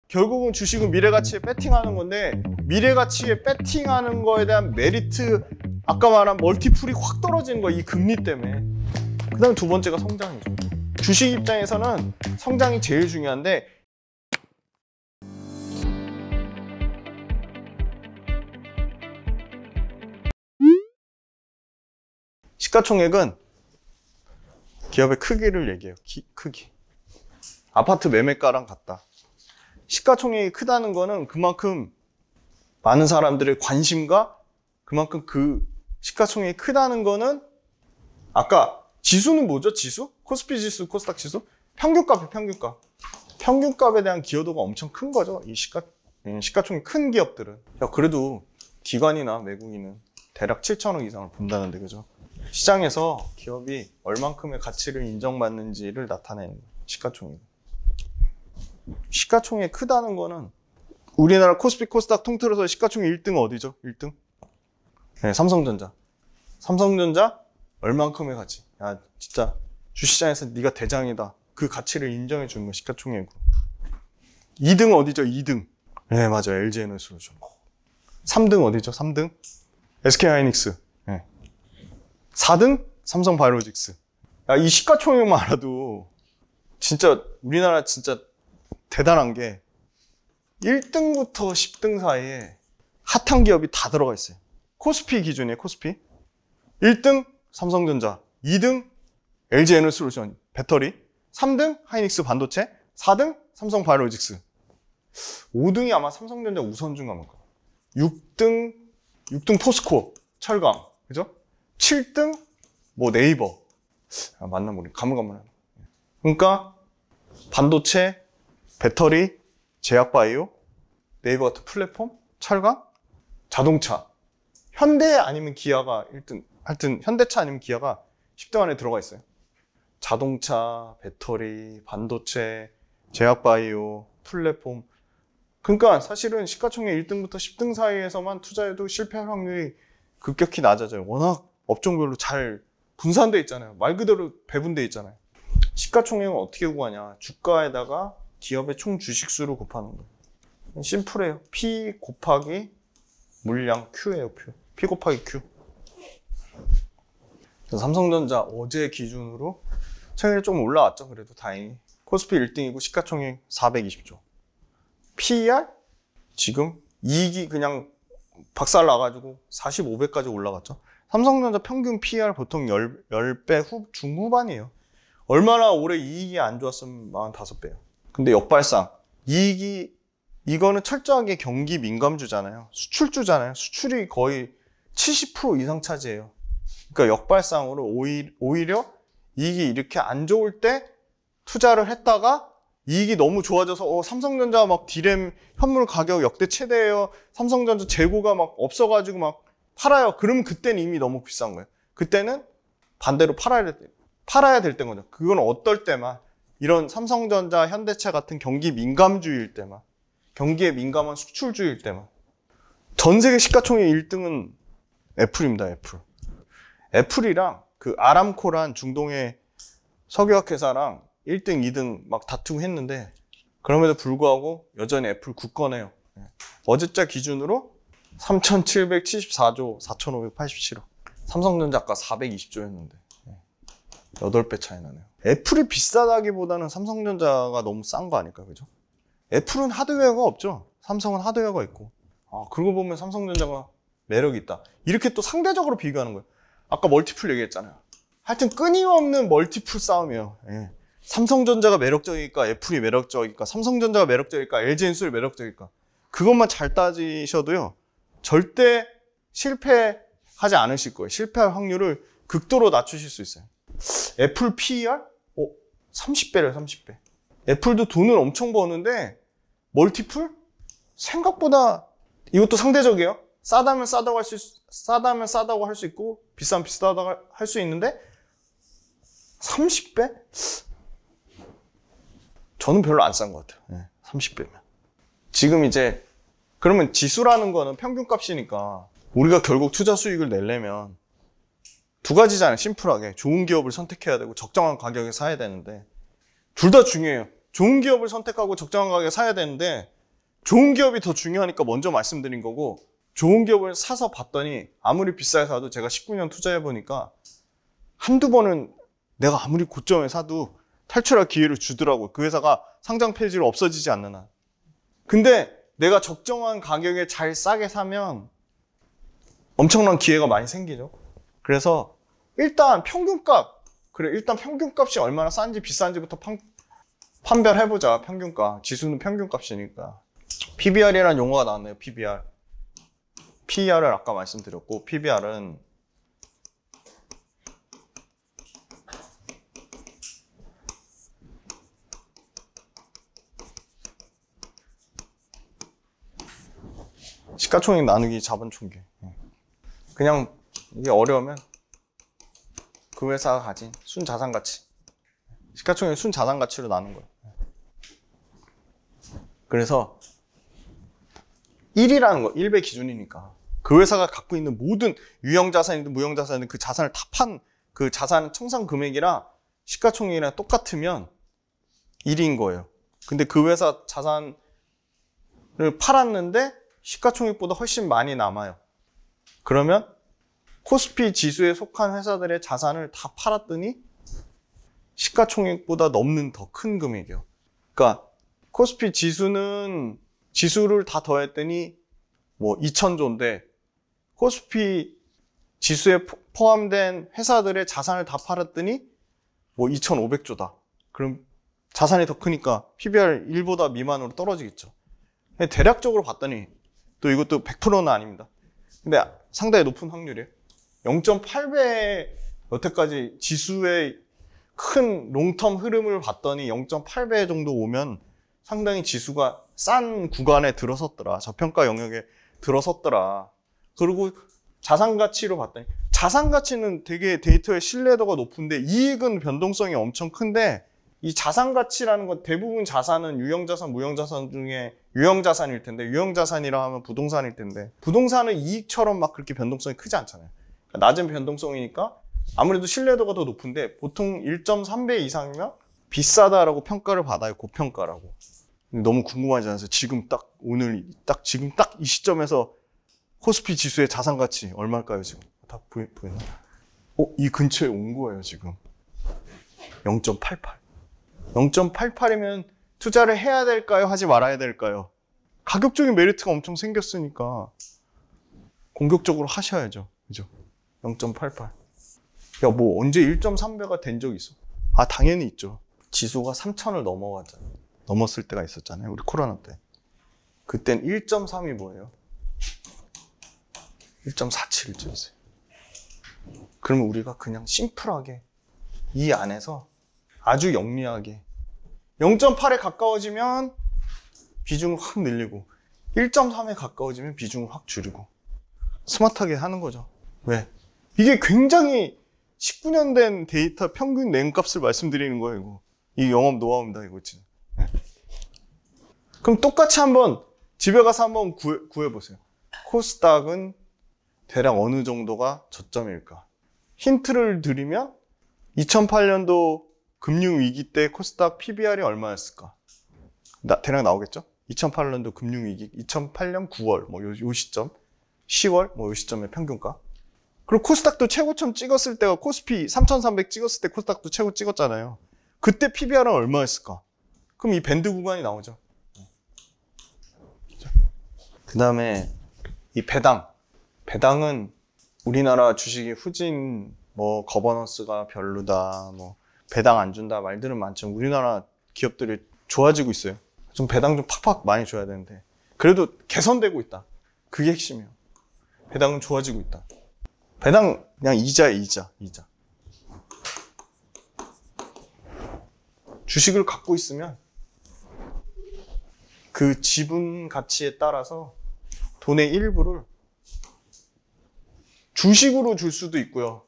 결국은 주식은 미래가치에 배팅하는 건데 미래가치에 배팅하는 거에 대한 메리트, 아까 말한 멀티플이 확 떨어지는 거야, 이 금리 때문에. 그 다음에 두 번째가 성장이죠. 주식 입장에서는 성장이 제일 중요한데 시가총액은 기업의 크기를 얘기해요. 크기. 아파트 매매가랑 같다. 시가총액이 크다는 거는 그만큼 많은 사람들의 관심과 그만큼 그 시가총액이 크다는 거는 아까 지수는 뭐죠? 지수? 코스피 지수, 코스닥 지수? 평균값이에요, 평균값. 평균값에 대한 기여도가 엄청 큰 거죠. 이 시가총액 큰 기업들은. 야, 그래도 기관이나 외국인은 대략 7천억 이상을 본다는데, 그죠? 시장에서 기업이 얼만큼의 가치를 인정받는지를 나타내는 거예요, 시가총액. 시가총액이 크다는 거는 우리나라 코스피 코스닥 통틀어서 시가총액 1등은 어디죠? 1등? 네, 삼성전자. 삼성전자 얼만큼의 가치. 야, 진짜 주시장에서 네가 대장이다. 그 가치를 인정해 주는 거 시가총액으로. 2등은 어디죠? 2등. 네, 맞아요. LG에너지솔루션. 3등 어디죠? 3등? SK하이닉스. 네. 4등? 삼성바이오로직스. 야, 이 시가총액만 알아도 진짜 우리나라 진짜 대단한 게 1등부터 10등 사이에 핫한 기업이 다 들어가 있어요. 코스피 기준이에요, 코스피. 1등 삼성전자, 2등 LG에너지솔루션 배터리, 3등 하이닉스 반도체, 4등 삼성바이오로직스. 5등이 아마 삼성전자 우선주인가 뭔가. 6등 포스코 철강, 그죠? 7등 뭐 네이버. 아, 맞나 모르겠네. 가물가물하네. 그러니까 반도체, 배터리, 제약바이오, 네이버 같은 플랫폼, 철강, 자동차. 현대 아니면 기아가 1등. 하여튼 현대차 아니면 기아가 10등 안에 들어가 있어요. 자동차, 배터리, 반도체, 제약바이오, 플랫폼. 그러니까 사실은 시가총액 1등부터 10등 사이에서만 투자해도 실패할 확률이 급격히 낮아져요. 워낙 업종별로 잘 분산되어 있잖아요. 말 그대로 배분되어 있잖아요. 시가총액은 어떻게 구하냐. 주가에다가 기업의 총 주식수를 곱하는 거예요. 심플해요. P 곱하기 물량 Q예요. P 곱하기 Q. 삼성전자 어제 기준으로 최근에 좀 올라왔죠. 그래도 다행히. 코스피 1등이고 시가총액 420조. PER? 지금 이익이 그냥 박살 나가지고 45배까지 올라갔죠. 삼성전자 평균 PER 보통 10배 중후반이에요. 얼마나 올해 이익이 안 좋았으면 45배예요. 근데 역발상 이거는 철저하게 경기 민감주잖아요. 수출주잖아요. 수출이 거의 70% 이상 차지해요. 그러니까 역발상으로 오히려 이익이 이렇게 안 좋을 때 투자를 했다가 이익이 너무 좋아져서 삼성전자 막 디램 현물 가격 역대 최대예요. 삼성전자 재고가 막 없어가지고 막 팔아요. 그러면 그때는 이미 너무 비싼 거예요. 그때는 반대로 팔아야 될 때인 거죠. 그건 어떨 때만, 이런 삼성전자, 현대차 같은 경기 민감주일 때만, 경기에 민감한 수출주일 때만. 전 세계 시가총액 1등은 애플입니다. 애플이랑 그 아람코란 중동의 석유화회사랑 1등, 2등 막 다투고 했는데 그럼에도 불구하고 여전히 애플 굳건해요. 어제자 기준으로 3,774조 4,587억. 삼성전자 아까 420조였는데 8배 차이 나네요. 애플이 비싸다기보다는 삼성전자가 너무 싼 거 아닐까, 그죠? 애플은 하드웨어가 없죠. 삼성은 하드웨어가 있고. 그러고 보면 삼성전자가 매력이 있다. 이렇게 또 상대적으로 비교하는 거예요. 아까 멀티플 얘기했잖아요. 하여튼 끊임없는 멀티플 싸움이에요. 예. 삼성전자가 매력적일까, 애플이 매력적일까, 삼성전자가 매력적일까, LG엔솔이 매력적일까. 그것만 잘 따지셔도요, 절대 실패하지 않으실 거예요. 실패할 확률을 극도로 낮추실 수 있어요. 애플 PER? 30배래요, 30배. 애플도 돈을 엄청 버는데 멀티플? 생각보다 이것도 상대적이에요. 싸다면 싸다고 할 수 있고 비싸면 비싸다고 할 수 있는데 30배? 저는 별로 안 싼 것 같아요. 30배면. 지금 이제 그러면 지수라는 거는 평균값이니까 우리가 결국 투자 수익을 내려면 두 가지잖아요. 심플하게. 좋은 기업을 선택해야 되고 적정한 가격에 사야 되는데 둘 다 중요해요. 좋은 기업을 선택하고 적정한 가격에 사야 되는데 좋은 기업이 더 중요하니까 먼저 말씀드린 거고, 좋은 기업을 사서 봤더니 아무리 비싸게 사도 제가 19년 투자해보니까 한두 번은 내가 아무리 고점에 사도 탈출할 기회를 주더라고요. 그 회사가 상장 폐지로 없어지지 않는 한. 근데 내가 적정한 가격에 잘 싸게 사면 엄청난 기회가 많이 생기죠. 그래서 일단 평균값, 그래 일단 평균값이 얼마나 싼지 비싼지부터 판별해보자. 평균값. 지수는 평균값이니까. PBR이라는 용어가 나왔네요. PBR. PER을 아까 말씀드렸고, PBR은 시가총액 나누기 자본총계. 그냥 이게 어려우면 그 회사가 가진 순자산가치, 시가총액 순자산가치로 나눈 거예요. 그래서 1이라는 거, 1배 기준이니까 그 회사가 갖고 있는 모든 유형자산이든 무형자산이든 그 자산을 다 판 그 자산 청산 금액이랑 시가총액이랑 똑같으면 1인 거예요. 근데 그 회사 자산을 팔았는데 시가총액보다 훨씬 많이 남아요. 그러면 코스피 지수에 속한 회사들의 자산을 다 팔았더니 시가총액보다 넘는 더 큰 금액이에요. 그러니까 코스피 지수는 지수를 다 더했더니 뭐 2000조인데 코스피 지수에 포함된 회사들의 자산을 다 팔았더니 뭐 2500조다. 그럼 자산이 더 크니까 PBR 1보다 미만으로 떨어지겠죠. 대략적으로 봤더니 또 이것도 100%는 아닙니다. 근데 상당히 높은 확률이에요. 0.8배 여태까지 지수의 큰 롱텀 흐름을 봤더니 0.8배 정도 오면 상당히 지수가 싼 구간에 들어섰더라. 저평가 영역에 들어섰더라. 그리고 자산가치로 봤더니 자산가치는 되게 데이터의 신뢰도가 높은데 이익은 변동성이 엄청 큰데 이 자산가치라는 건 대부분 자산은 유형자산, 무형자산 중에 유형자산일 텐데 유형자산이라 하면 부동산일 텐데 부동산은 이익처럼 막 그렇게 변동성이 크지 않잖아요. 그러니까 낮은 변동성이니까 아무래도 신뢰도가 더 높은데 보통 1.3배 이상이면 비싸다라고 평가를 받아요. 고평가라고. 너무 궁금하지 않으세요? 지금 딱 오늘 지금 딱 이 시점에서 코스피 지수의 자산가치 얼마일까요 지금? 다 보이나? 이 근처에 온 거예요 지금. 0.88. 0.88이면 투자를 해야 될까요? 하지 말아야 될까요? 가격적인 메리트가 엄청 생겼으니까 공격적으로 하셔야죠. 그죠? 0.88. 야, 뭐 언제 1.3배가 된 적이 있어? 아, 당연히 있죠. 지수가 3,000을 넘어갔잖아요. 넘었을 때가 있었잖아요. 우리 코로나 때. 그땐 1.3이 뭐예요? 1.47였어요. 그러면 우리가 그냥 심플하게 이 안에서 아주 영리하게 0.8에 가까워지면 비중을 확 늘리고 1.3에 가까워지면 비중을 확 줄이고 스마트하게 하는 거죠. 왜? 이게 굉장히 19년 된 데이터 평균 내용값을 말씀드리는 거예요. 이거. 이 영업 노하우입니다. 이거 진짜. 네. 그럼 똑같이 한번 집에 가서 한번 구해보세요. 코스닥은 대략 어느 정도가 저점일까? 힌트를 드리면 2008년도 금융위기 때 코스닥 PBR이 얼마였을까? 대략 나오겠죠? 2008년도 금융위기, 2008년 9월, 뭐 요 시점, 10월, 뭐 요 시점의 평균가. 그리고 코스닥도 최고점 찍었을 때가 코스피 3,300 찍었을 때 코스닥도 최고 찍었잖아요. 그때 PBR은 얼마였을까? 그럼 이 밴드 구간이 나오죠. 그 다음에 이 배당. 배당은 우리나라 주식이 후진, 뭐 거버넌스가 별로다, 뭐 배당 안 준다 말들은 많지만 우리나라 기업들이 좋아지고 있어요. 좀 배당 좀 팍팍 많이 줘야 되는데 그래도 개선되고 있다. 그게 핵심이에요. 배당은 좋아지고 있다. 배당 그냥 이자에 이자. 주식을 갖고 있으면 그 지분 가치에 따라서 돈의 일부를 주식으로 줄 수도 있고요.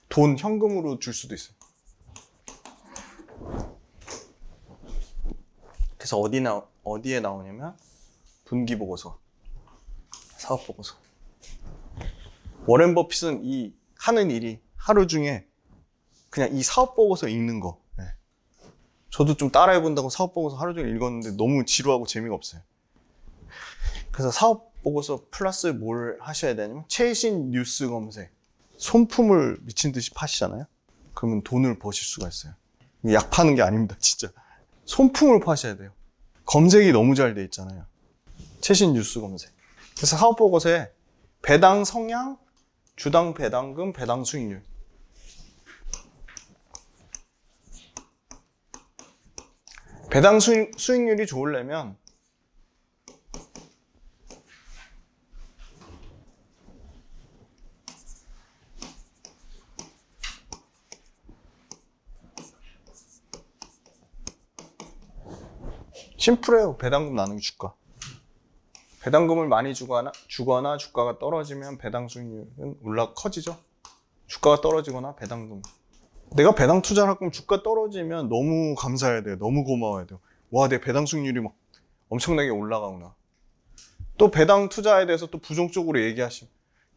돈, 현금으로 줄 수도 있어요. 그래서 어디에 나오냐면 분기보고서, 사업보고서. 워렌 버핏은 이 하는 일이 하루 중에 그냥 이 사업보고서 읽는 거 저도 좀 따라해본다고 사업보고서 하루 종일 읽었는데 너무 지루하고 재미가 없어요. 그래서 사업보고서 플러스 뭘 하셔야 되냐면 최신 뉴스 검색. 손품을 미친 듯이 파시잖아요. 그러면 돈을 버실 수가 있어요. 약 파는 게 아닙니다, 진짜. 손품을 파셔야 돼요. 검색이 너무 잘 돼 있잖아요. 최신 뉴스 검색. 그래서 사업보고서에 배당 성향, 주당 배당금, 배당 수익률. 배당 수익률이 좋으려면 심플해요. 배당금 나누기 주가. 배당금을 많이 주거나 주가가 떨어지면 배당 수익률은 커지죠. 주가가 떨어지거나 배당금. 내가 배당 투자를 할 거면 주가 떨어지면 너무 감사해야 돼요. 너무 고마워야 돼요. 와, 내 배당 수익률이 막 엄청나게 올라가구나. 또 배당 투자에 대해서 또 부정적으로 얘기하시면,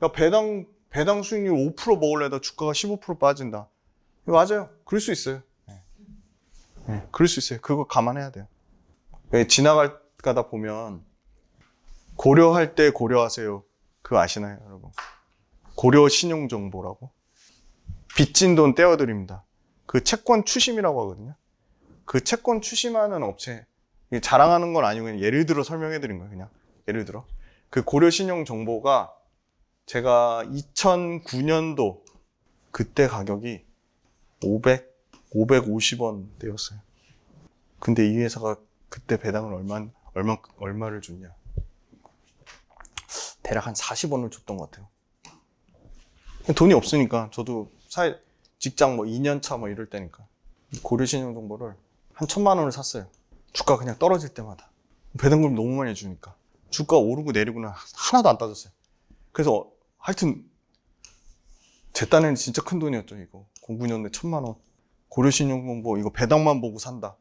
야, 배당 수익률 5% 먹으려다 주가가 15% 빠진다. 맞아요. 그럴 수 있어요. 네, 그럴 수 있어요. 그거 감안해야 돼요. 지나가다 보면 고려할 때 고려하세요. 그거 아시나요, 여러분? 고려 신용정보라고. 빚진 돈 떼어드립니다. 그 채권 추심이라고 하거든요. 그 채권 추심하는 업체, 자랑하는 건 아니고 그냥 예를 들어 설명해드린 거예요. 그냥 예를 들어 그 고려 신용정보가 제가 2009년도 그때 가격이 550원대였어요. 근데 이 회사가 그때 배당을 얼마를 줬냐? 대략 한 40원을 줬던 것 같아요. 돈이 없으니까 저도 직장 뭐 2년 차 뭐 이럴 때니까 고려신용정보를 한 1,000만 원을 샀어요. 주가 그냥 떨어질 때마다 배당금 너무 많이 주니까 주가 오르고 내리고는 하나도 안 따졌어요. 그래서 하여튼 제 딴에는 진짜 큰 돈이었죠. 이거 09년에 1,000만 원 고려신용정보 이거 배당만 보고 산다.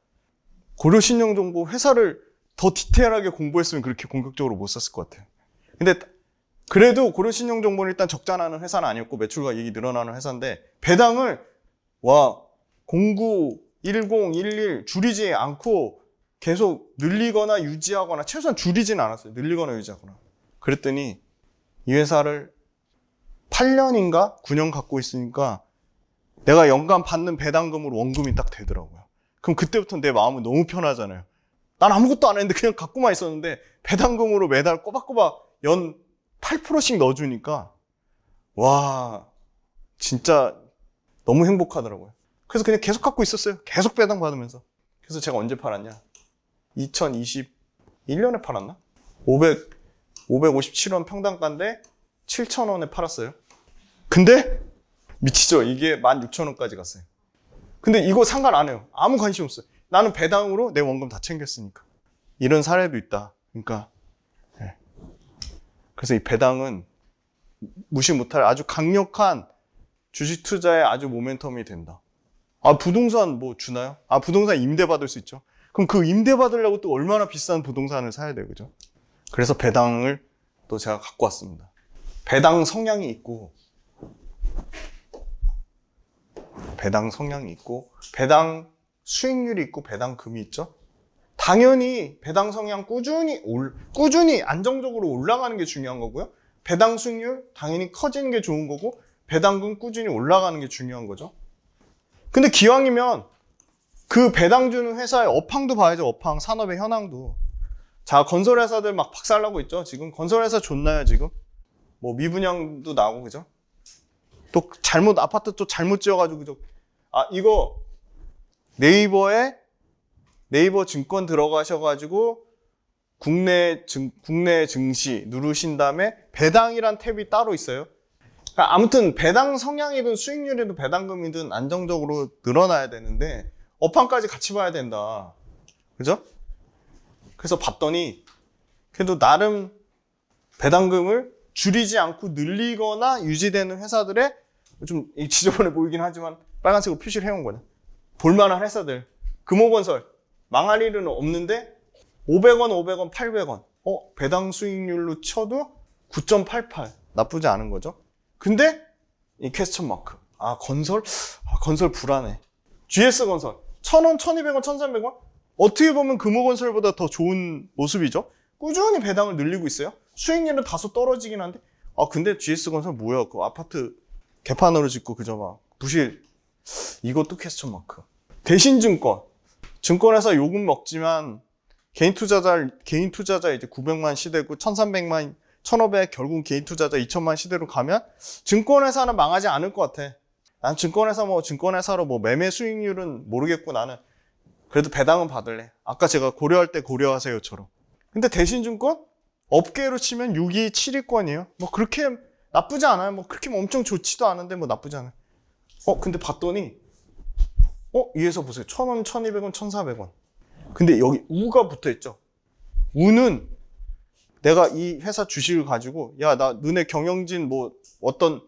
고려신용정보 회사를 더 디테일하게 공부했으면 그렇게 공격적으로 못 샀을 것 같아요. 근데 그래도 고려신용정보는 일단 적자나는 회사는 아니었고 매출과 이익이 늘어나는 회사인데 배당을 09, 10, 11 줄이지 않고 계속 늘리거나 유지하거나 최소한 줄이지는 않았어요. 늘리거나 유지하거나. 그랬더니 이 회사를 8년인가 9년 갖고 있으니까 내가 연간 받는 배당금으로 원금이 딱 되더라고요. 그럼 그때부터 내 마음은 너무 편하잖아요. 난 아무것도 안 했는데 그냥 갖고만 있었는데 배당금으로 매달 꼬박꼬박 연 8%씩 넣어주니까 와 진짜 너무 행복하더라고요. 그래서 그냥 계속 갖고 있었어요. 계속 배당 받으면서. 그래서 제가 언제 팔았냐? 2021년에 팔았나? 557원 평당가인데 7,000원에 팔았어요. 근데 미치죠? 이게 16,000원까지 갔어요. 근데 이거 상관 안 해요. 아무 관심 없어요. 나는 배당으로 내 원금 다 챙겼으니까. 이런 사례도 있다. 그러니까 그래서 이 배당은 무시 못할 아주 강력한 주식 투자의 아주 모멘텀이 된다. 아, 부동산 뭐 주나요? 아, 부동산 임대 받을 수 있죠. 그럼 그 임대 받으려고 또 얼마나 비싼 부동산을 사야 돼요, 그죠? 그래서 배당을 또 제가 갖고 왔습니다. 배당 성향이 있고, 배당 수익률이 있고, 배당금이 있죠. 당연히 배당 성향 꾸준히 안정적으로 올라가는 게 중요한 거고요. 배당 수익률 당연히 커지는 게 좋은 거고, 배당금 꾸준히 올라가는 게 중요한 거죠. 근데 기왕이면 그 배당 주는 회사의 업황도 봐야죠. 업황, 산업의 현황도. 자, 건설회사들 막 박살나고 있죠. 지금 건설회사 좋나요, 지금? 뭐 미분양도 나오고, 그죠? 또 아파트 또 잘못 지어가지고, 그죠? 아, 이거 네이버 증권 들어가셔가지고 국내 증시 누르신 다음에 배당이란 탭이 따로 있어요. 그러니까 아무튼 배당 성향이든 수익률이든 배당금이든 안정적으로 늘어나야 되는데 업황까지 같이 봐야 된다. 그죠? 그래서 봤더니 그래도 나름 배당금을 줄이지 않고 늘리거나 유지되는 회사들의 좀 지저분해 보이긴 하지만 빨간색으로 표시를 해온 거네. 볼만한 회사들. 금호건설. 망할 일은 없는데 500원, 800원. 배당 수익률로 쳐도 9.88. 나쁘지 않은 거죠. 근데 이 퀘스천 마크. 건설 불안해. GS건설. 1,000원, 1,200원, 1,300원? 어떻게 보면 금호건설보다 더 좋은 모습이죠. 꾸준히 배당을 늘리고 있어요. 수익률은 다소 떨어지긴 한데, 근데 GS건설 뭐야? 그 아파트 개판으로 짓고 그저 막 부실. 이것도 퀘스천 마크. 대신증권. 증권회사 요금 먹지만 개인 투자자 이제 900만 시대고 1,300만, 1,500 결국 개인 투자자 2,000만 시대로 가면 증권회사는 망하지 않을 것 같아. 난 증권회사로 매매 수익률은 모르겠고 나는 그래도 배당은 받을래. 아까 제가 고려할 때 고려하세요처럼. 근데 대신증권 업계로 치면 6위, 7위권이에요. 그렇게 나쁘지 않아요. 그렇게 엄청 좋지도 않은데 나쁘지 않아요. 근데 봤더니 위에서 보세요. 1,000원, 1,200원, 1,400원. 근데 여기 우가 붙어 있죠. 우는 내가 이 회사 주식을 가지고 야, 나 너네 경영진 어떤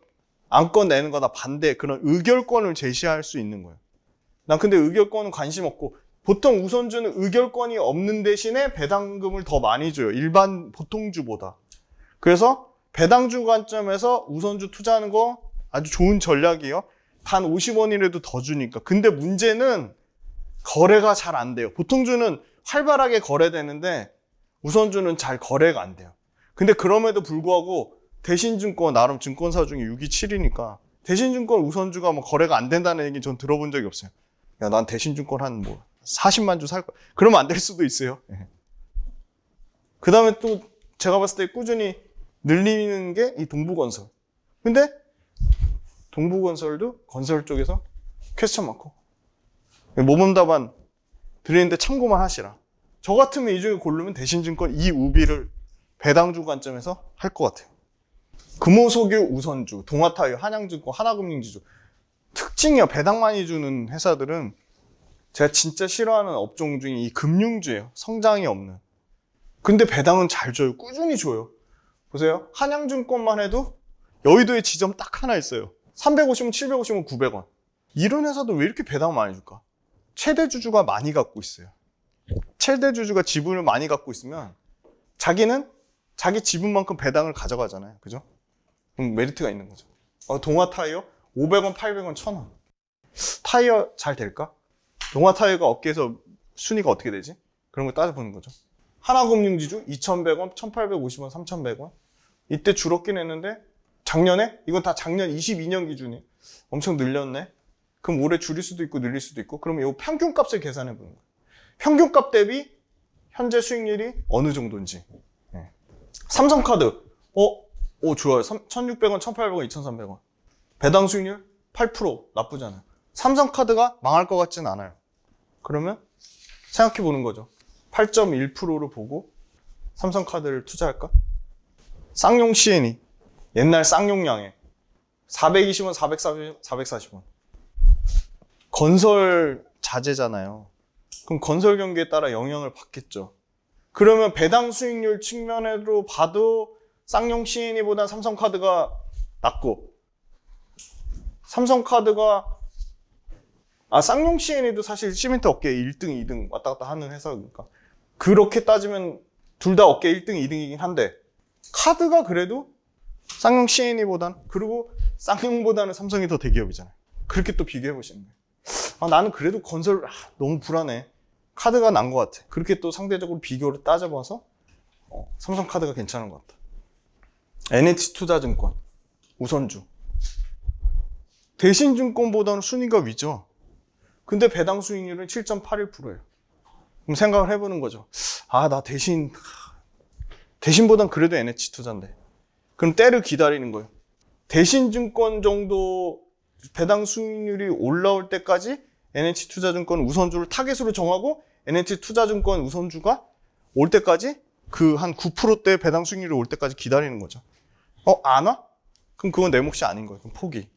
안건 내는 거 나 반대. 그런 의결권을 제시할 수 있는 거예요. 난 근데 의결권은 관심 없고 보통 우선주는 의결권이 없는 대신에 배당금을 더 많이 줘요. 일반 보통주보다. 그래서 배당주 관점에서 우선주 투자하는 거 아주 좋은 전략이에요. 단 50원이라도 더 주니까. 근데 문제는 거래가 잘 안 돼요. 보통주는 활발하게 거래되는데 우선주는 잘 거래가 안 돼요. 근데 그럼에도 불구하고 대신증권 나름 증권사 중에 6위 7위니까 대신증권 우선주가 거래가 안 된다는 얘기 전 들어본 적이 없어요. 야, 난 대신증권 한 40만 주 살 거야. 그러면 안 될 수도 있어요. 그 다음에 또 제가 봤을 때 꾸준히 늘리는 게 이 동부건설. 근데 동부건설도 건설 쪽에서 퀘스천 마크. 모범답안 드리는데 참고만 하시라. 저 같으면 이 중에 고르면 대신증권 이 우비를 배당주 관점에서 할 것 같아요. 금호석유 우선주, 동아타이어, 한양증권, 하나금융지주. 특징이요. 배당 많이 주는 회사들은 제가 진짜 싫어하는 업종 중에 이 금융주예요. 성장이 없는. 근데 배당은 잘 줘요. 꾸준히 줘요. 보세요. 한양증권만 해도 여의도에 지점 딱 하나 있어요. 350원, 750원, 900원. 이런 회사도 왜 이렇게 배당 많이 줄까? 최대 주주가 많이 갖고 있어요. 최대 주주가 지분을 많이 갖고 있으면 자기는 자기 지분만큼 배당을 가져가잖아요. 그죠? 그럼 메리트가 있는 거죠. 동아타이어 500원, 800원, 1,000원. 타이어 잘 될까? 동아타이어가 업계에서 순위가 어떻게 되지? 그런 걸 따져보는 거죠. 하나금융지주 2,100원, 1,850원, 3,100원. 이때 줄었긴 했는데 작년에? 이건 다 작년 22년 기준이에요. 엄청 늘렸네. 그럼 올해 줄일 수도 있고 늘릴 수도 있고. 그러면 이 평균값을 계산해 보는 거예요. 평균값 대비 현재 수익률이 어느 정도인지. 네. 삼성카드. 좋아요. 1,600원, 1,800원, 2,300원. 배당 수익률 8%. 나쁘지 않아요. 삼성카드가 망할 것 같진 않아요. 그러면 생각해 보는 거죠. 8.1%를 보고 삼성카드를 투자할까? 쌍용 C&E. 옛날 쌍용양에 420원, 440원, 440원. 건설 자재잖아요. 그럼 건설 경기에 따라 영향을 받겠죠. 그러면 배당 수익률 측면으로 봐도 쌍용 C&E보다 삼성카드가 낫고 쌍용 C&E도 사실 시멘트 업계 1등, 2등 왔다 갔다 하는 회사니까 그렇게 따지면 둘 다 업계 1등, 2등이긴 한데 카드가 그래도 쌍용 C&E보다는 그리고 쌍용보다는 삼성이 더 대기업이잖아요. 그렇게 또 비교해 보시는 거예요. 나는 그래도 건설 너무 불안해. 카드가 난 것 같아. 그렇게 또 상대적으로 비교를 따져봐서 삼성카드가 괜찮은 것 같다. NH투자증권 우선주. 대신증권보다는 순위가 위죠. 근데 배당 수익률은 7.81%예요. 그럼 생각을 해보는 거죠. 나 대신보단 그래도 NH투자인데. 그럼 때를 기다리는 거예요. 대신증권 정도 배당 수익률이 올라올 때까지 NH투자증권 우선주를 타겟으로 정하고 NH투자증권 우선주가 올 때까지 그 한 9%대 배당 수익률이 올 때까지 기다리는 거죠. 안 와? 그럼 그건 내 몫이 아닌 거예요. 그럼 포기.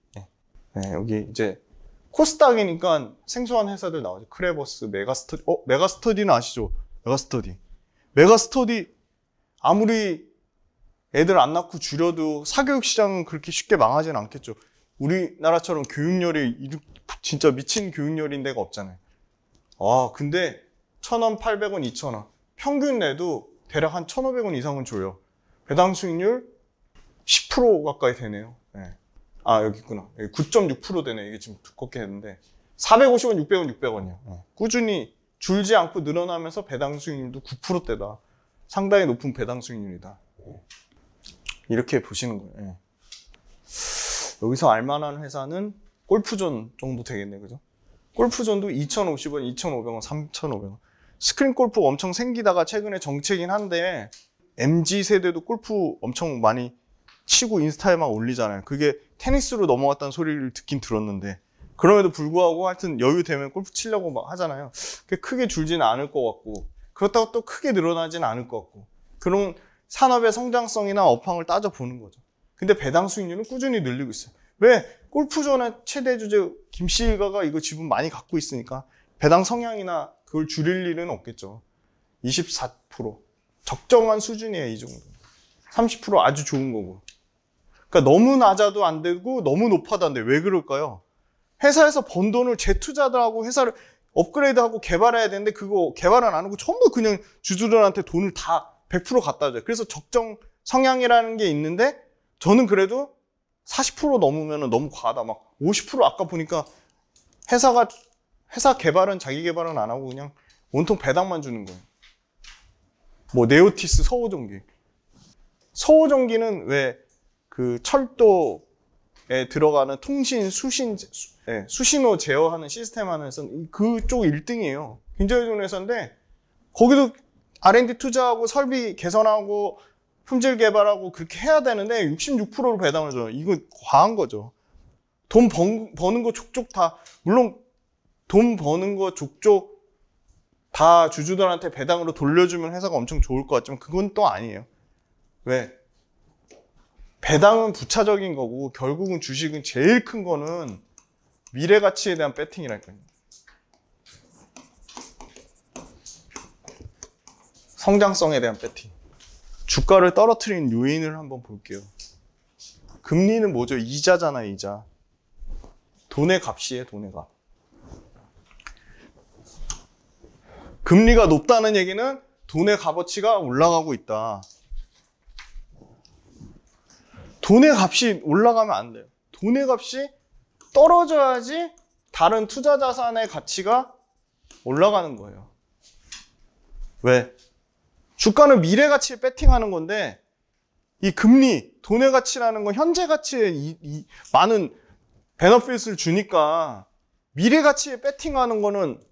네, 여기 이제 코스닥이니까 생소한 회사들 나오죠. 크레버스, 메가스터디. 메가스터디는 아시죠? 메가스터디 아무리 애들 안 낳고 줄여도 사교육 시장은 그렇게 쉽게 망하지는 않겠죠. 우리나라처럼 교육열이 진짜 미친 교육열인 데가 없잖아요. 근데 1,000원, 800원, 2,000원. 평균 내도 대략 한 1,500원 이상은 줘요. 배당 수익률 10% 가까이 되네요. 네. 여기 있구나. 9.6% 되네. 이게 지금 두껍게 했는데 450원, 600원, 600원이요. 꾸준히 줄지 않고 늘어나면서 배당 수익률도 9%대다. 상당히 높은 배당 수익률이다. 이렇게 보시는 거예요. 여기서 알만한 회사는 골프존 정도 되겠네, 그죠? 골프존도 2,050원, 2,500원, 3,500원. 스크린 골프 엄청 생기다가 최근에 정체긴 한데, MZ 세대도 골프 엄청 많이 치고 인스타에 막 올리잖아요. 그게 테니스로 넘어갔다는 소리를 듣긴 들었는데, 그럼에도 불구하고 하여튼 여유 되면 골프 치려고 막 하잖아요. 그게 크게 줄지는 않을 것 같고, 그렇다고 또 크게 늘어나지는 않을 것 같고, 그런 산업의 성장성이나 업황을 따져보는 거죠. 근데 배당 수익률은 꾸준히 늘리고 있어요. 왜? 골프존의 최대 주주 김씨 일가가 이거 지분 많이 갖고 있으니까 배당 성향이나 그걸 줄일 일은 없겠죠. 24% 적정한 수준이에요. 이 정도 30% 아주 좋은 거고. 그러니까 너무 낮아도 안 되고 너무 높아도 안 돼. 왜 그럴까요? 회사에서 번 돈을 재투자들하고 회사를 업그레이드하고 개발해야 되는데 그거 개발은 안 하고 전부 그냥 주주들한테 돈을 다 100% 갖다 줘요. 그래서 적정 성향이라는 게 있는데 저는 그래도 40% 넘으면 너무 과하다. 막 50% 아까 보니까 회사 개발은 자기 개발은 안 하고 그냥 온통 배당만 주는 거예요. 뭐 네오티스 서호전기는 왜 그 철도에 들어가는 통신 수신호 제어하는 시스템 안에서 그쪽 1등이에요. 굉장히 좋은 회사인데 거기도 R&D 투자하고 설비 개선하고 품질 개발하고 그렇게 해야 되는데 66%로 배당을 줘요. 이거 과한 거죠. 돈 버는 거 족족 다, 물론 돈 버는 거 족족 다 주주들한테 배당으로 돌려주면 회사가 엄청 좋을 것 같지만 그건 또 아니에요. 왜? 배당은 부차적인 거고 결국은 주식은 제일 큰 거는 미래 가치에 대한 배팅이랄까요. 성장성에 대한 배팅. 주가를 떨어뜨리는 요인을 한번 볼게요. 금리는 뭐죠? 이자잖아요, 이자. 돈의 값이에요, 돈의 값. 금리가 높다는 얘기는 돈의 값어치가 올라가고 있다. 돈의 값이 올라가면 안 돼요. 돈의 값이 떨어져야지 다른 투자 자산의 가치가 올라가는 거예요. 왜? 주가는 미래 가치에 배팅하는 건데 이 금리, 돈의 가치라는 건 현재 가치에 이 많은 베너핏을 주니까 미래 가치에 배팅하는 거는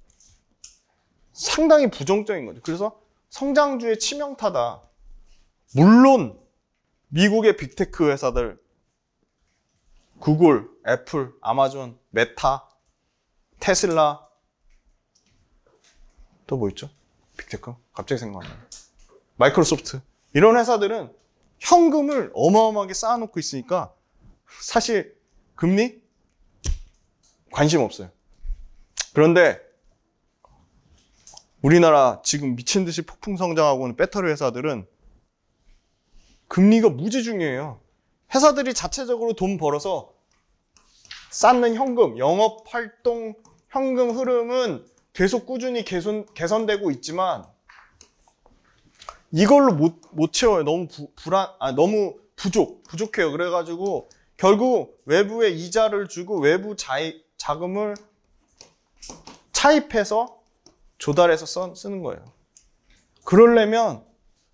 상당히 부정적인 거죠. 그래서 성장주의 치명타다. 물론 미국의 빅테크 회사들 구글, 애플, 아마존, 메타, 테슬라 또 뭐 있죠? 빅테크? 갑자기 생각나요. 마이크로소프트 이런 회사들은 현금을 어마어마하게 쌓아놓고 있으니까 사실 금리 관심 없어요. 그런데 우리나라 지금 미친 듯이 폭풍 성장하고 있는 배터리 회사들은 금리가 무지 중요해요. 회사들이 자체적으로 돈 벌어서 쌓는 현금, 영업활동 현금 흐름은 계속 꾸준히 개선되고 있지만 이걸로 못 채워요. 너무 부족해요. 그래가지고 결국 외부에 이자를 주고 외부 자금을 차입해서 조달해서 쓰는 거예요. 그러려면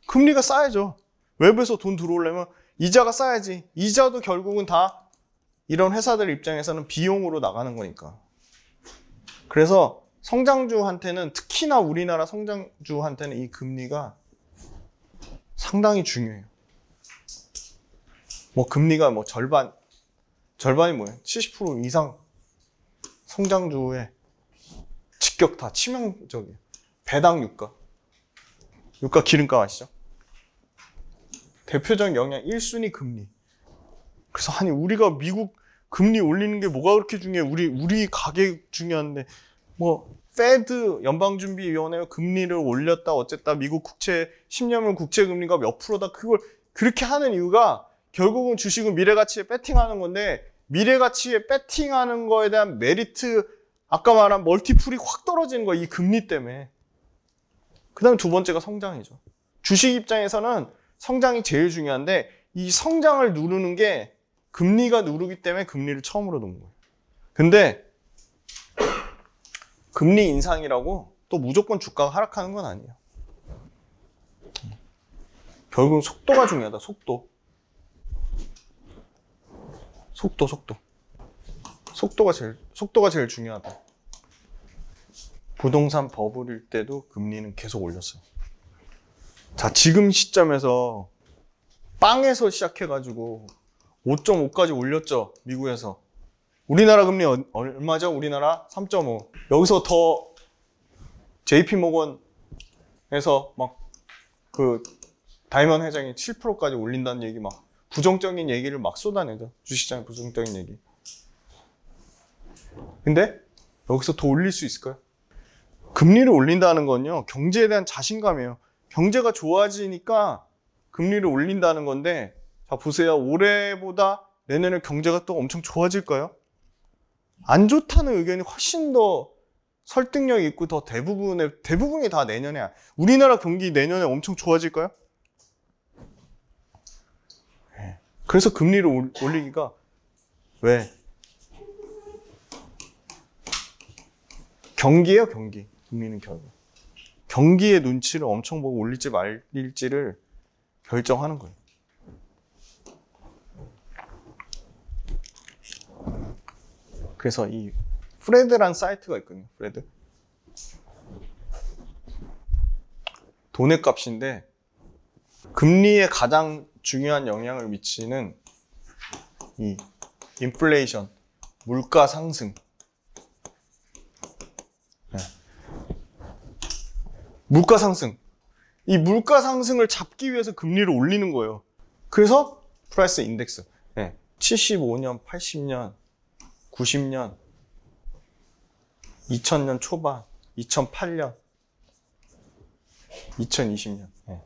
금리가 싸야죠. 외부에서 돈 들어오려면 이자가 싸야지. 이자도 결국은 다 이런 회사들 입장에서는 비용으로 나가는 거니까. 그래서 성장주한테는, 특히나 우리나라 성장주한테는 이 금리가 상당히 중요해요. 뭐 금리가 뭐 절반이 뭐예요? 70% 이상 성장주의 직격타, 치명적이에요. 배당 유가 기름값 아시죠? 대표적 영향 1순위 금리. 그래서 아니 우리가 미국 금리 올리는 게 뭐가 그렇게 중요해? 우리 가격 중요한데 뭐 페드 연방준비위원회가 금리를 올렸다 어쨌다 미국 국채 10년물 국채 금리가 몇 프로다 그걸 그렇게 하는 이유가 결국은 주식은 미래가치에 배팅하는 건데 미래가치에 배팅하는 거에 대한 메리트 아까 말한 멀티플이 확 떨어지는 거야 이 금리 때문에. 그 다음에 두 번째가 성장이죠. 주식 입장에서는 성장이 제일 중요한데 이 성장을 누르는 게 금리가 누르기 때문에 금리를 처음으로 놓은 거예요. 근데 금리 인상이라고 또 무조건 주가가 하락하는 건 아니에요. 결국은 속도가 중요하다. 속도. 속도가 제일 중요하다. 부동산 버블일 때도 금리는 계속 올렸어요. 자, 지금 시점에서 빵에서 시작해가지고 5.5까지 올렸죠. 미국에서. 우리나라 금리 얼마죠? 우리나라 3.5. 여기서 더 JP모건에서 막 그 다이먼 회장이 7%까지 올린다는 얘기 막 부정적인 얘기를 막 쏟아내죠. 주식시장의 부정적인 얘기. 근데 여기서 더 올릴 수 있을까요? 금리를 올린다는 건요, 경제에 대한 자신감이에요. 경제가 좋아지니까 금리를 올린다는 건데, 자, 보세요. 올해보다 내년에 경제가 또 엄청 좋아질까요? 안 좋다는 의견이 훨씬 더 설득력이 있고 더 대부분이 다 내년에, 우리나라 경기 내년에 엄청 좋아질까요? 네. 그래서 금리를 올리기가, 왜? 경기예요, 경기. 금리는 결국. 경기의 눈치를 엄청 보고 올릴지 말릴지를 결정하는 거예요. 그래서 이 프레드란 사이트가 있거든요. 프레드. 돈의 값인데 금리에 가장 중요한 영향을 미치는 이 인플레이션, 물가 상승. 네. 물가 상승. 이 물가 상승을 잡기 위해서 금리를 올리는 거예요. 그래서 프라이스 인덱스. 네. 75년, 80년, 90년, 2000년 초반, 2008년, 2020년. 네.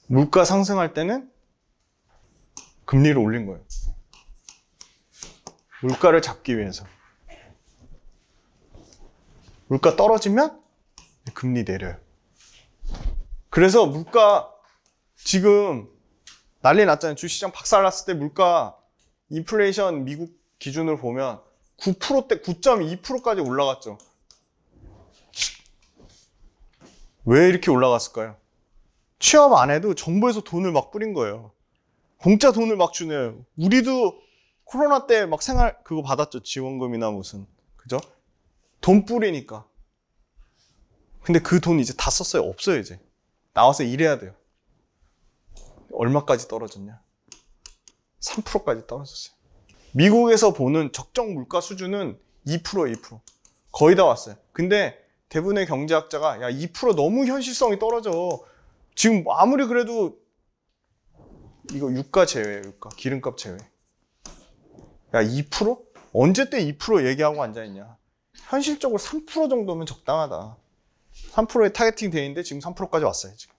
물가 상승할 때는 금리를 올린 거예요. 물가를 잡기 위해서. 물가 떨어지면 금리 내려요. 그래서 물가 지금 난리 났잖아요. 주식시장 박살났을 때 물가 인플레이션 미국 기준으로 보면 9%대 9.2%까지 올라갔죠. 왜 이렇게 올라갔을까요? 취업 안 해도 정부에서 돈을 막 뿌린 거예요. 공짜 돈을 막 주네요. 우리도 코로나 때 막 생활 그거 받았죠. 지원금이나 무슨. 그죠? 돈 뿌리니까. 근데 그 돈 이제 다 썼어요. 없어요, 이제. 나와서 일해야 돼요. 얼마까지 떨어졌냐? 3%까지 떨어졌어요. 미국에서 보는 적정 물가 수준은 2%. 거의 다 왔어요. 근데 대부분의 경제학자가 야, 2% 너무 현실성이 떨어져. 지금 아무리 그래도 이거 유가 제외예요. 유가. 기름값 제외. 야, 2%? 언제 때 2% 얘기하고 앉아있냐. 현실적으로 3% 정도면 적당하다. 3%에 타겟팅 돼 있는데 지금 3%까지 왔어요. 지금.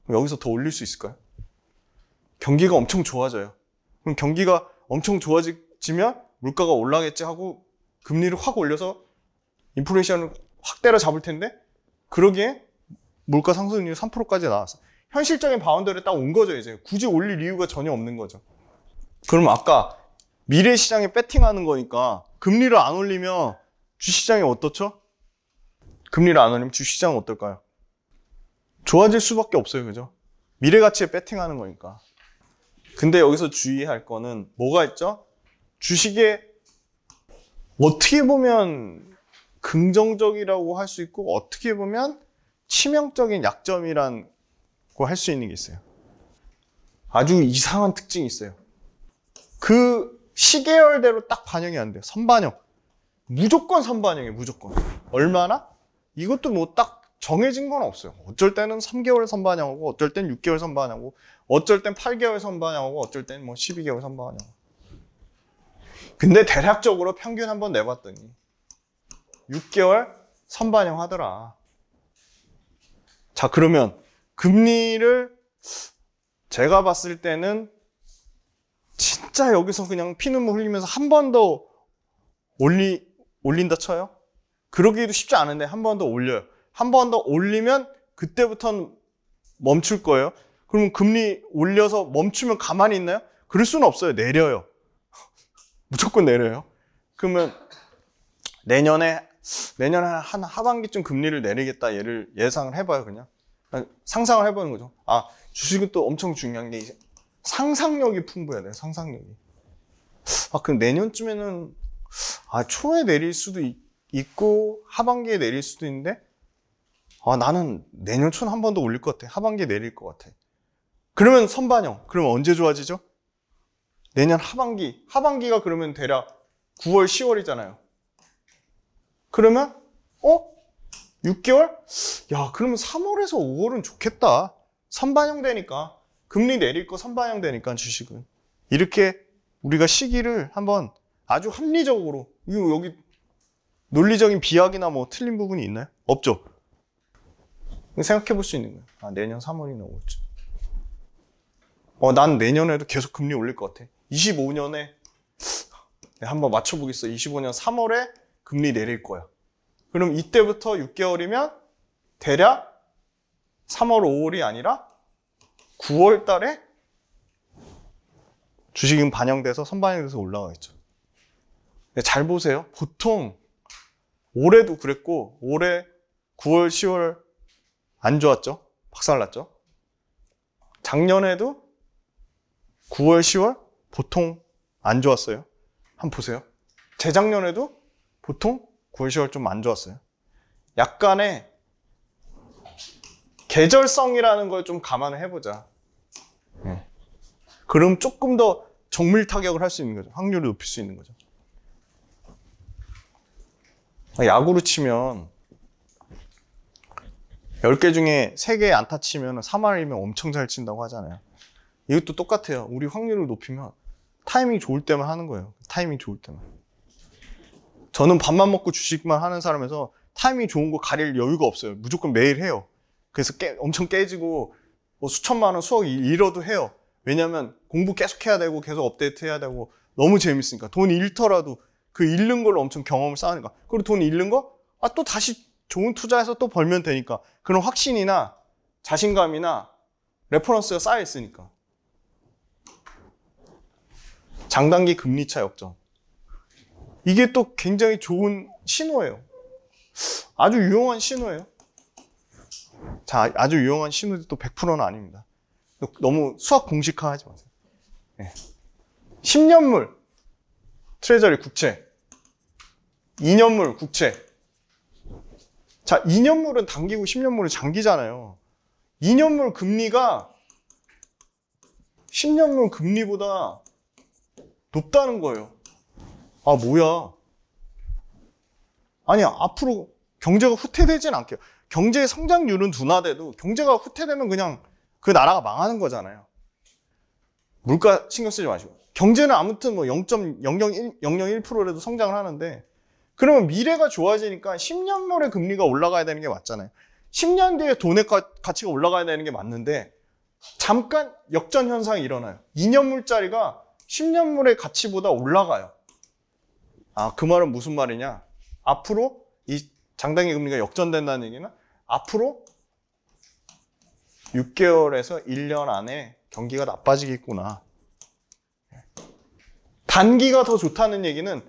그럼 여기서 더 올릴 수 있을까요? 경기가 엄청 좋아져요. 그럼 경기가 엄청 좋아지면 물가가 올라겠지 하고 금리를 확 올려서 인플레이션을 확 때려잡을 텐데 그러기에 물가 상승률이 3%까지 나왔어. 현실적인 바운더리에 딱 온 거죠. 이제 굳이 올릴 이유가 전혀 없는 거죠. 그럼 아까 미래 시장에 배팅하는 거니까 금리를 안 올리면 주식시장이 어떻죠? 금리를 안 올리면 주식시장은 어떨까요? 좋아질 수밖에 없어요. 그죠? 미래 가치에 배팅하는 거니까. 근데 여기서 주의할 거는 뭐가 있죠? 주식에 어떻게 보면 긍정적이라고 할 수 있고 어떻게 보면 치명적인 약점이라고 할 수 있는 게 있어요. 아주 이상한 특징이 있어요. 그 시계열대로 딱 반영이 안 돼요. 선반영. 무조건 선반영이에요. 무조건. 얼마나? 이것도 뭐 딱 정해진 건 없어요. 어쩔 때는 3개월 선반영하고 어쩔 땐 6개월 선반영하고 어쩔 땐 8개월 선반영하고 어쩔 땐 뭐 12개월 선반영하고. 근데 대략적으로 평균 한번 내봤더니 6개월 선반영 하더라. 자, 그러면 금리를 제가 봤을 때는 진짜 여기서 그냥 피눈물 흘리면서 한 번 더 올린다 쳐요? 그러기도 쉽지 않은데 한 번 더 올려요. 한 번 더 올리면 그때부터는 멈출 거예요. 그러면 금리 올려서 멈추면 가만히 있나요? 그럴 수는 없어요. 내려요. 무조건 내려요. 그러면 내년에 한 하반기쯤 금리를 내리겠다 얘를 예상을 해봐요. 그냥 상상을 해보는 거죠. 아, 주식은 또 엄청 중요한 게 상상력이 풍부해야 돼요. 상상력이. 아, 그럼 내년쯤에는 초에 내릴 수도 있고 하반기에 내릴 수도 있는데 나는 내년 초는 한 번 더 올릴 것 같아. 하반기에 내릴 것 같아. 그러면 선반영. 그러면 언제 좋아지죠? 내년 하반기가 그러면 대략 9월, 10월이잖아요. 그러면 6개월? 야, 그러면 3월에서 5월은 좋겠다. 선반영 되니까. 금리 내릴 거 선반영 되니까 주식은. 이렇게 우리가 시기를 한번 아주 합리적으로, 여기 논리적인 비약이나 뭐 틀린 부분이 있나요? 없죠. 생각해 볼 수 있는 거예요. 내년 3월이나 5월쯤. 난 내년에도 계속 금리 올릴 것 같아. 25년에 한번 맞춰보겠어. 25년 3월에 금리 내릴 거야. 그럼 이때부터 6개월이면 대략 3월, 5월이 아니라 9월 달에 주식은 반영돼서 선반영돼서 올라가겠죠. 잘 보세요. 보통 올해도 그랬고 올해 9월, 10월 안 좋았죠? 박살났죠? 작년에도 9월, 10월 보통 안 좋았어요. 한번 보세요. 재작년에도 보통 9월, 10월 좀 안 좋았어요. 약간의 계절성이라는 걸 좀 감안을 해보자. 그럼 조금 더 정밀 타격을 할 수 있는 거죠. 확률을 높일 수 있는 거죠. 야구로 치면 10개 중에 3개 안타 치면 3할이면 엄청 잘 친다고 하잖아요. 이것도 똑같아요. 우리 확률을 높이면 타이밍 좋을 때만 하는 거예요. 타이밍 좋을 때만. 저는 밥만 먹고 주식만 하는 사람에서 타이밍 좋은 거 가릴 여유가 없어요. 무조건 매일 해요. 그래서 엄청 깨지고 수천만 원, 수억 잃어도 해요. 왜냐면 공부 계속 해야 되고 계속 업데이트 해야 되고 너무 재밌으니까. 돈 잃더라도 그 잃는 걸로 엄청 경험을 쌓으니까. 그리고 돈 잃는 거? 또 다시 좋은 투자해서 또 벌면 되니까. 그런 확신이나 자신감이나 레퍼런스가 쌓여 있으니까. 장단기 금리차 역전. 이게 또 굉장히 좋은 신호예요. 아주 유용한 신호예요. 자, 아주 유용한 신호도 또 100%는 아닙니다. 너무 수학 공식화하지 마세요. 10년물 트레저리 국채, 2년물 국채. 자, 2년물은 단기고 10년물은 장기잖아요. 2년물 금리가 10년물 금리보다 높다는 거예요. 뭐야. 아니야, 앞으로 경제가 후퇴되진 않게요. 경제의 성장률은 둔화돼도 경제가 후퇴되면 그냥 그 나라가 망하는 거잖아요. 물가 신경 쓰지 마시고. 경제는 아무튼 뭐 0.001%라도 성장을 하는데 그러면 미래가 좋아지니까 10년물의 금리가 올라가야 되는 게 맞잖아요. 10년 뒤에 돈의 가치가 올라가야 되는 게 맞는데 잠깐 역전 현상이 일어나요. 2년물짜리가 10년물의 가치보다 올라가요. 그 말은 무슨 말이냐? 앞으로 이 장단기 금리가 역전된다는 얘기는 앞으로 6개월에서 1년 안에 경기가 나빠지겠구나. 단기가 더 좋다는 얘기는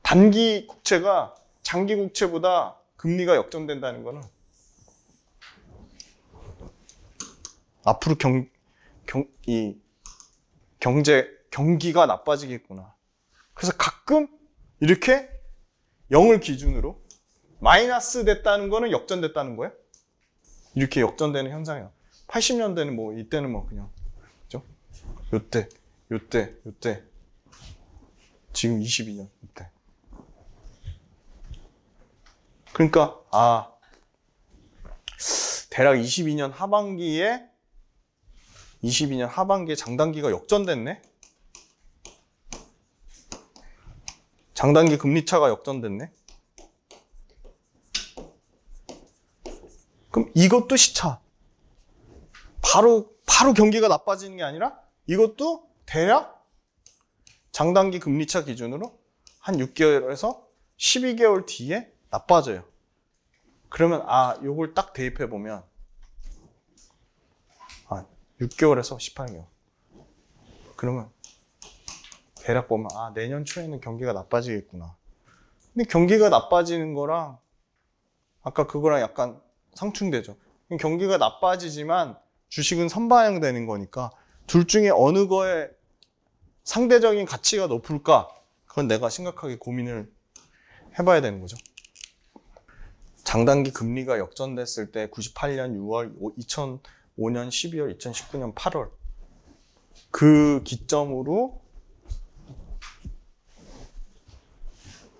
단기 국채가 장기 국채보다 금리가 역전된다는 거는 앞으로 경기가 나빠지겠구나. 그래서 가끔 이렇게 0을 기준으로 마이너스 됐다는 거는 역전됐다는 거예요. 이렇게 역전되는 현상이에요. 80년대는 뭐 이때는 뭐 그냥 그죠? 요때 지금 22년 이때. 그러니까 대략 22년 하반기에 장단기가 역전됐네. 장단기 금리차가 역전됐네. 그럼 이것도 시차. 바로 경기가 나빠지는 게 아니라 이것도 대략 장단기 금리차 기준으로 한 6개월에서 12개월 뒤에 나빠져요. 그러면 요걸 딱 대입해 보면 6개월에서 18개월. 그러면 대략 보면 아, 내년 초에는 경기가 나빠지겠구나. 근데 경기가 나빠지는 거랑 아까 그거랑 약간 상충되죠. 경기가 나빠지지만 주식은 선반영되는 거니까 둘 중에 어느 거에 상대적인 가치가 높을까? 그건 내가 심각하게 고민을 해봐야 되는 거죠. 장단기 금리가 역전됐을 때 98년 6월, 2005년 12월, 2019년 8월 그 기점으로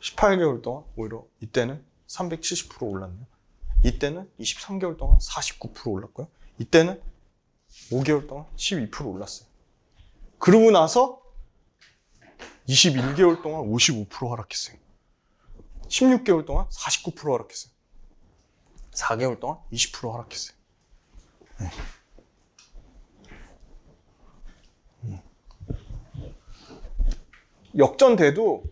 18개월 동안 오히려 이때는 370% 올랐네요. 이때는 23개월 동안 49% 올랐고요. 이때는 5개월 동안 12% 올랐어요. 그러고 나서 21개월 동안 55% 하락했어요. 16개월 동안 49% 하락했어요. 4개월 동안 20% 하락했어요. 네. 역전돼도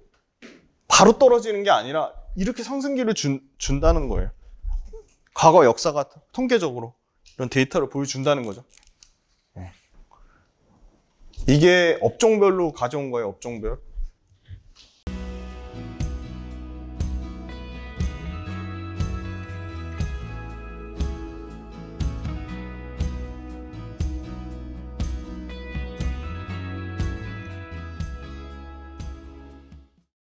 바로 떨어지는 게 아니라 이렇게 상승기를 준다는 거예요. 과거 역사가 통계적으로 이런 데이터를 보여준다는 거죠. 네. 이게 업종별로 가져온 거예요, 업종별.